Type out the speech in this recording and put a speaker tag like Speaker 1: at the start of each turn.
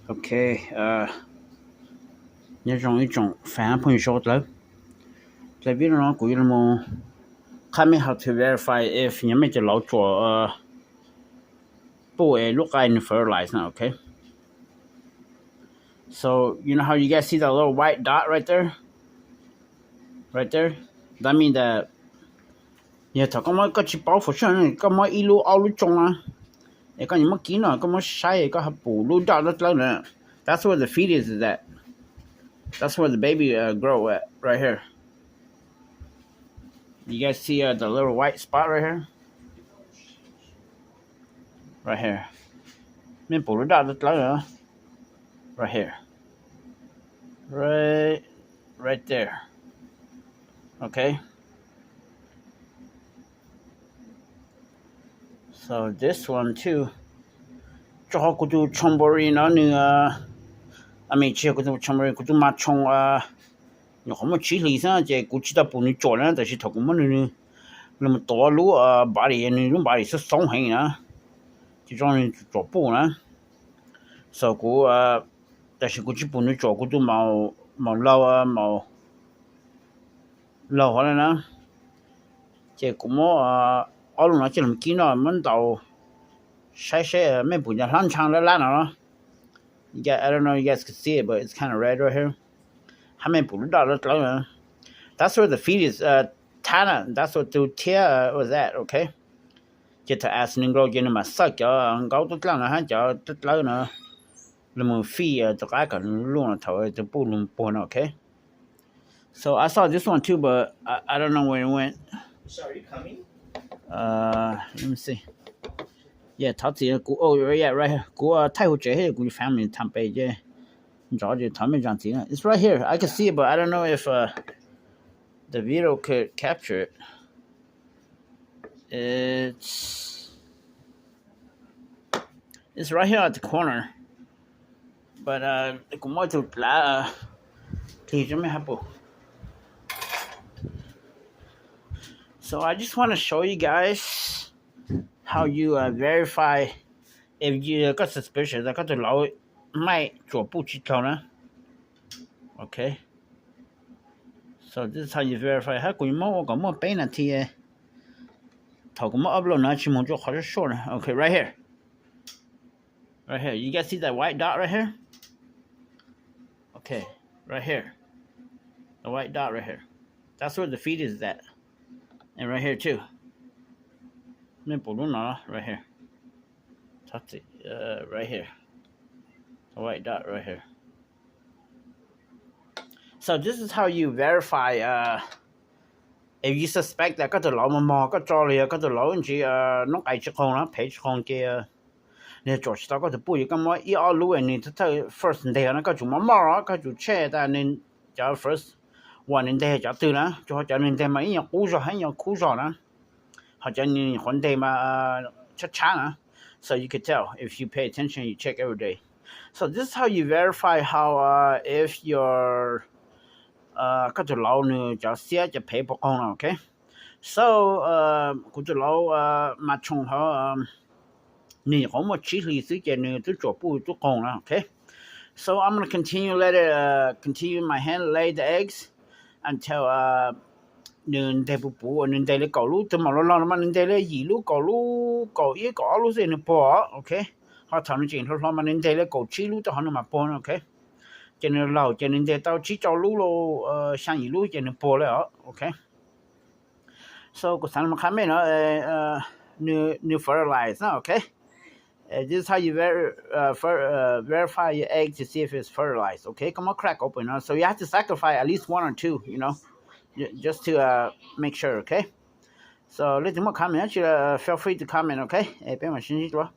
Speaker 1: OK，一种反喷shot了。在边上估计么看me how to verify if 你们就老做不会 look like fertilize now, okay? So you know how you guys see that little white dot right there? Right there? That means that 你头咁个只包袱上咁一路凹路中啊。你讲你冇見啊，咁晒個布路打得嚟呢 That's where the fetus is at. That's where the baby grow at, right here. You guys see the little white spot right here? Right here. 面布路打得嚟呢 Right here. Right there. Okay? So this one too. 最好嗰度沖玻璃那你I mean 只嗰度沖玻璃嗰度抹沖你可唔知理上即估知道半年做啦，但是頭咁你那麼多路把你把你是鬆開啊，這種人做不啦，所以但是估知半年做嗰度冇漏冇漏可能啦，即咁我路那即係唔見啦，蚊到晒咩半日冷長啦爛啦。I don't know if you guys can see it, but it's kind of red right here. That's where the fetus Tana, that's what the tear was at, okay? Get to ask Ningro get my suck, and go to Clan, the Lana, the fee, the Raka, Luna Tower, the Bulum Born, okay? So I saw this one too, but I don't know where it went.
Speaker 2: Sorry, coming?
Speaker 1: Let me see. Yeah, 頭先oh yeah, right here. 個太湖這些個 family 探北啫，找就他們這樣子啦。It's right here. I can see it, but I don't know if the video could capture it. It's right here at the corner. But個麼就啦，其實沒還不。So I just want to show you guys how you verify if you got suspicious that got the law might 做不知道呢 Okay, so this is how you verify 還佢冇我咁冇俾那啲頭咁冇 upload 那全部做好咗 short 呢 Okay, right here you guys see that white dot right here Okay, right here the white dot right here that's where the fetus is at and right here too right here. That's it. Right here. The white dot right here. So this is how you verify if you suspect that 嗰條樓冇個咗你嗰條樓跟住弄藝術控啦，皮控嘅你做時到嗰條杯咁我一路你睇 first day 那個就冇啊，個就 check 但你就 first one day 就對啦，就就你哋咪一樣估咗很有估咗啦。So you could tell if you pay attention, you check every day. So this is how you verify how if your got to law nu just see your paper on, okay? So good law matchung how ni how much chili to get new to drop to okay? So I'm gonna continue continue my hand lay the eggs until nên đây bố nên đây là cậu lú từ mà lo mà nên đây là gì lú cậu lú cậu ý cậu lú gì nữa bỏ okay họ thằng nó chuyện thôi mà nên đây là cậu chỉ lú cho họ nó mà bỏ okay cho nên lâu cho nên đây tao chỉ cho lú lo sang gì lú cho nên bỏ lại okay so cái thằng mà khám nó new fertilize okay this is how you verify your egg to see if it's fertilized okay come on crack open so you have to sacrifice at least one or two you know just to make sure, okay? So let them comment. Feel free to comment, okay? 俾我信息咗。